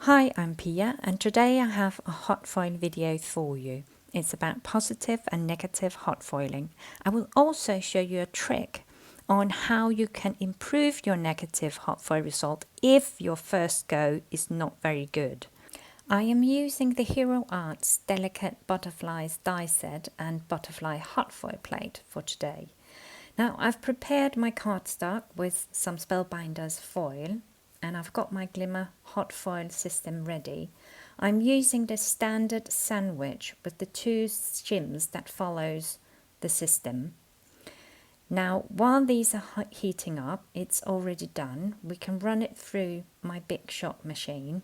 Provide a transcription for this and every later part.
Hi, I'm Pia, and today I have a hot foil video for you. It's about positive and negative hot foiling. I will also show you a trick on how you can improve your negative hot foil result if your first go is not very good. I am using the Hero Arts Delicate Butterflies die set and butterfly hot foil plate for today. Now I've prepared my cardstock with some Spellbinders foil, and I've got my Glimmer hot foil system ready. I'm using the standard sandwich with the two shims that follows the system. Now while these are heating up, it's already done. We can run it through my Big Shot machine.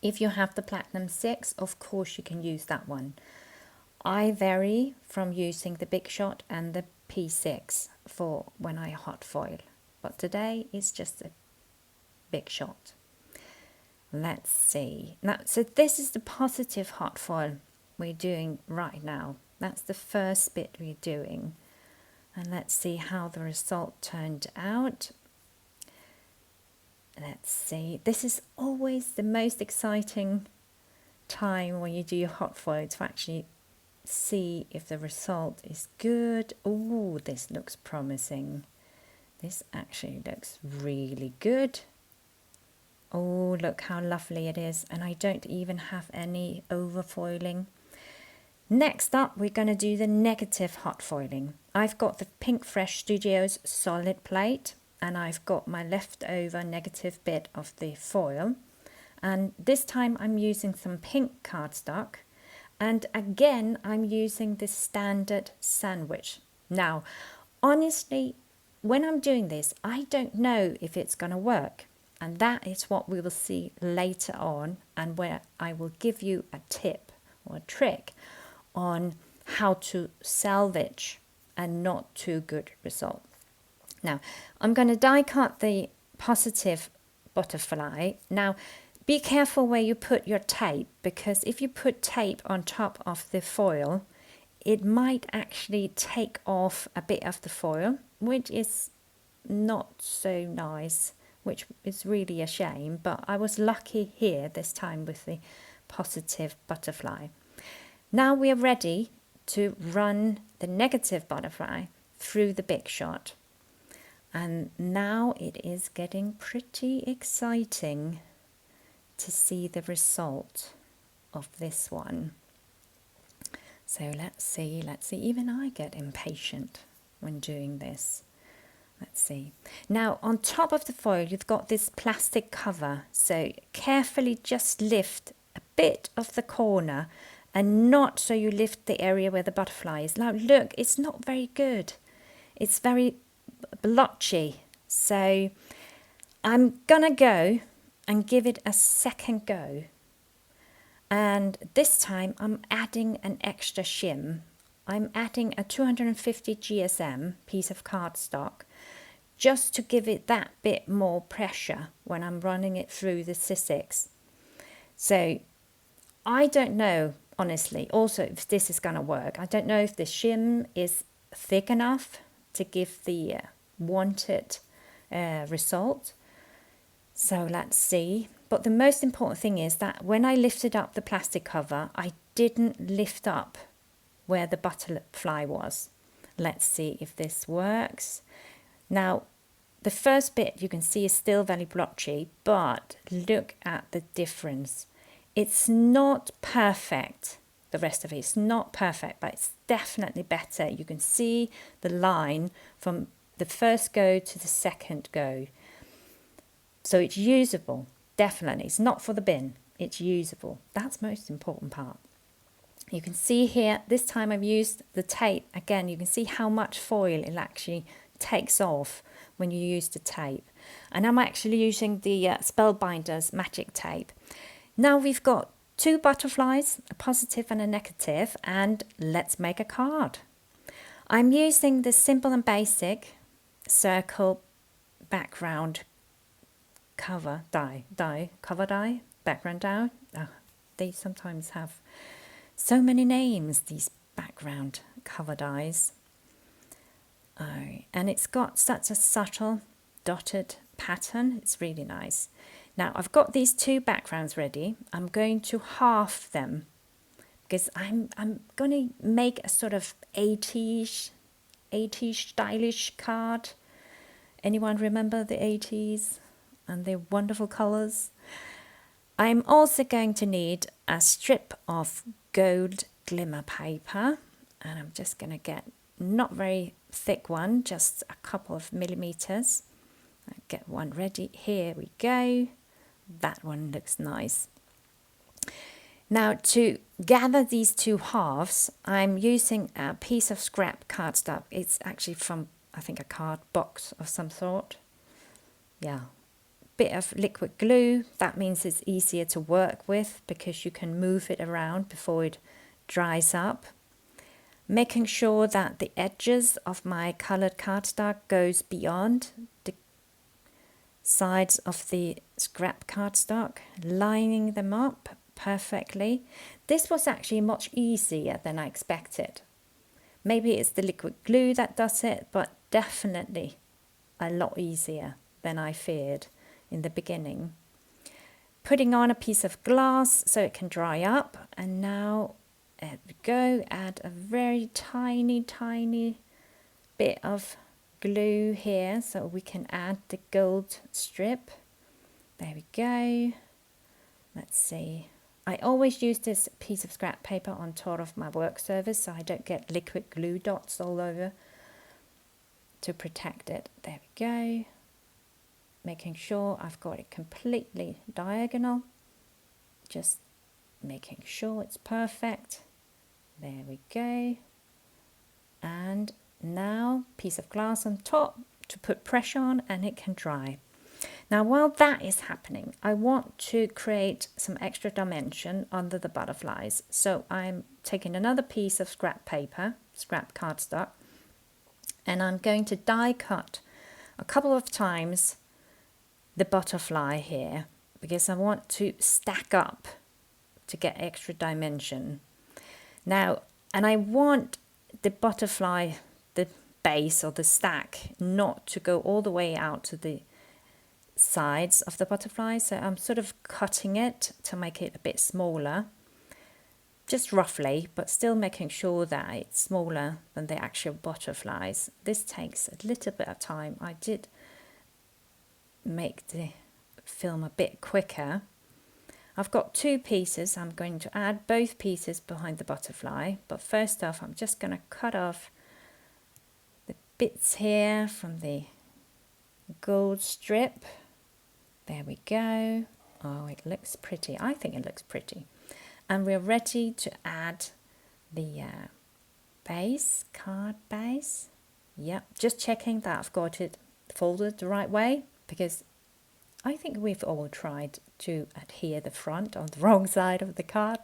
If you have the Platinum 6, of course you can use that one. I vary from using the Big Shot and the P6 for when I hot foil, but today it's just a Big Shot. Let's see. Now, so this is the positive hot foil we're doing right now. That's the first bit we're doing. And let's see how the result turned out. Let's see. This is always the most exciting time when you do your hot foil, to actually see if the result is good. Oh, this looks promising. This actually looks really good. Oh, look how lovely it is, and I don't even have any overfoiling. Next up, we're going to do the negative hot foiling. I've got the Pink Fresh Studios solid plate, and I've got my leftover negative bit of the foil, and this time I'm using some pink cardstock, and again I'm using the standard sandwich. Now honestly, when I'm doing this, I don't know if it's going to work, and that is what we will see later on, and where I will give you a tip or a trick on how to salvage a not too good result. Now I'm going to die cut the positive butterfly. Now be careful where you put your tape, because if you put tape on top of the foil, it might actually take off a bit of the foil, which is not so nice, which is really a shame, but I was lucky here this time with the positive butterfly. Now we are ready to run the negative butterfly through the Big Shot. And now it is getting pretty exciting to see the result of this one. So let's see, even I get impatient when doing this. Let's see. Now on top of the foil you've got this plastic cover, so carefully just lift a bit of the corner, and not so you lift the area where the butterfly is. Now look, it's not very good. It's very blotchy. So I'm gonna go and give it a second go. And this time I'm adding an extra shim. I'm adding a 250 GSM piece of cardstock, just to give it that bit more pressure when I'm running it through the C6. So I don't know, honestly, also if this is going to work. I don't know if the shim is thick enough to give the wanted result. So let's see. But the most important thing is that when I lifted up the plastic cover, I didn't lift up where the butterfly was. Let's see if this works. Now, the first bit you can see is still very blotchy, but look at the difference. It's not perfect. The rest of it is not perfect, but it's definitely better. You can see the line from the first go to the second go. So it's usable, definitely. It's not for the bin, it's usable. That's the most important part. You can see here, this time I've used the tape. Again, you can see how much foil it actually takes off when you use the tape. And I'm actually using the Spellbinders magic tape. Now we've got two butterflies, a positive and a negative, and let's make a card. I'm using the simple and basic circle background cover die, background die. They sometimes have so many names, these background cover dies. And it's got such a subtle dotted pattern. It's really nice. Now I've got these two backgrounds ready. I'm going to half them because I'm going to make a sort of 80s stylish card. Anyone remember the 80s and their wonderful colours? I'm also going to need a strip of gold glimmer paper, and I'm just going to get not very thick one, just a couple of millimeters. I'll get one ready. Here we go. That one looks nice. Now to gather these two halves, I'm using a piece of scrap cardstock. It's actually from, I think, a card box of some sort. Yeah. Bit of liquid glue. That means it's easier to work with because you can move it around before it dries up. Making sure that the edges of my colored cardstock goes beyond the sides of the scrap cardstock, lining them up perfectly. This was actually much easier than I expected. Maybe it's the liquid glue that does it, but definitely a lot easier than I feared in the beginning. Putting on a piece of glass so it can dry up, and now there we go, add a very tiny bit of glue here so we can add the gold strip. There we go. Let's see. I always use this piece of scrap paper on top of my work surface so I don't get liquid glue dots all over to protect it. There we go. Making sure I've got it completely diagonal. Just making sure it's perfect. There we go. And now piece of glass on top to put pressure on, and it can dry. Now while that is happening, I want to create some extra dimension under the butterflies. So I'm taking another piece of scrap paper, scrap cardstock, and I'm going to die cut a couple of times the butterfly here because I want to stack up to get extra dimension. Now, and I want the butterfly, the base or the stack, not to go all the way out to the sides of the butterfly. So I'm sort of cutting it to make it a bit smaller, just roughly, but still making sure that it's smaller than the actual butterflies. This takes a little bit of time. I did make the film a bit quicker. I've got two pieces. I'm going to add both pieces behind the butterfly, but first off I'm just going to cut off the bits here from the gold strip. There we go. Oh, it looks pretty. I think it looks pretty. And we're ready to add the base, card base. Yep, just checking that I've got it folded the right way, because I think we've all tried to adhere the front on the wrong side of the card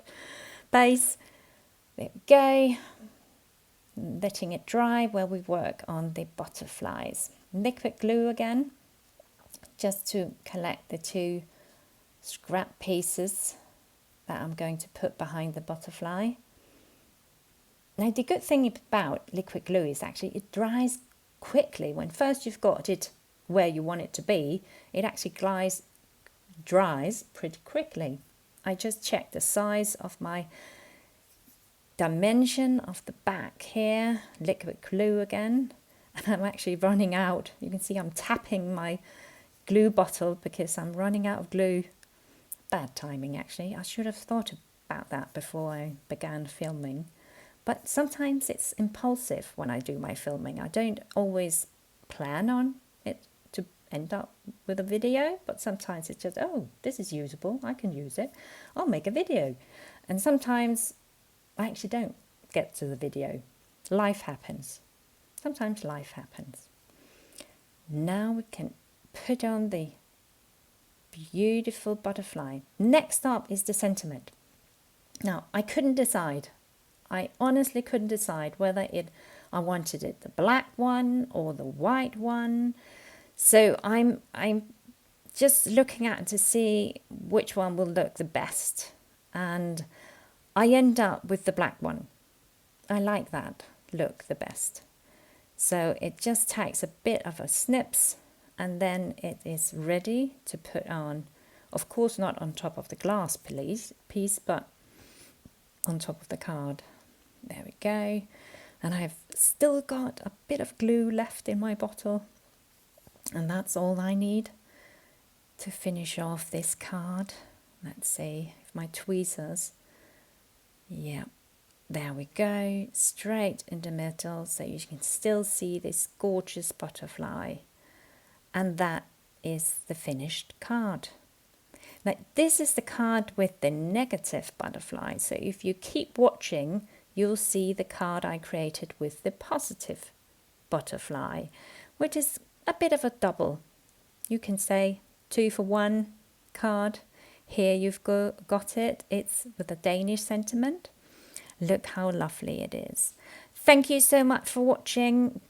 base. There we go. Letting it dry while we work on the butterflies. Liquid glue again, just to collect the two scrap pieces that I'm going to put behind the butterfly. Now the good thing about liquid glue is actually it dries quickly. When first you've got it where you want it to be, it actually dries pretty quickly. I just checked the size of my dimension of the back here, liquid glue again, and I'm actually running out. You can see I'm tapping my glue bottle because I'm running out of glue. Bad timing actually. I should have thought about that before I began filming. But sometimes it's impulsive when I do my filming. I don't always plan on it to end up with a video, but sometimes it's just, oh, this is usable, I can use it, I'll make a video. And sometimes I actually don't get to the video. Life happens. Sometimes life happens. Now we can put on the beautiful butterfly. Next up is the sentiment. Now I couldn't decide. I honestly couldn't decide whether I wanted it the black one or the white one. So I'm just looking at to see which one will look the best. And I end up with the black one. I like that look the best. So it just takes a bit of a snips and then it is ready to put on Of course not on top of the glass piece, but on top of the card. There we go. And I've still got a bit of glue left in my bottle. And that's all I need to finish off this card. Let's see if my tweezers, yeah, there we go, straight in the middle, so you can still see this gorgeous butterfly. And that is the finished card. Now this is the card with the negative butterfly, so if you keep watching, you'll see the card I created with the positive butterfly, which is a bit of a double. You can say 2 for 1 card. Here you've got it. It's with a Danish sentiment. Look how lovely it is. Thank you so much for watching.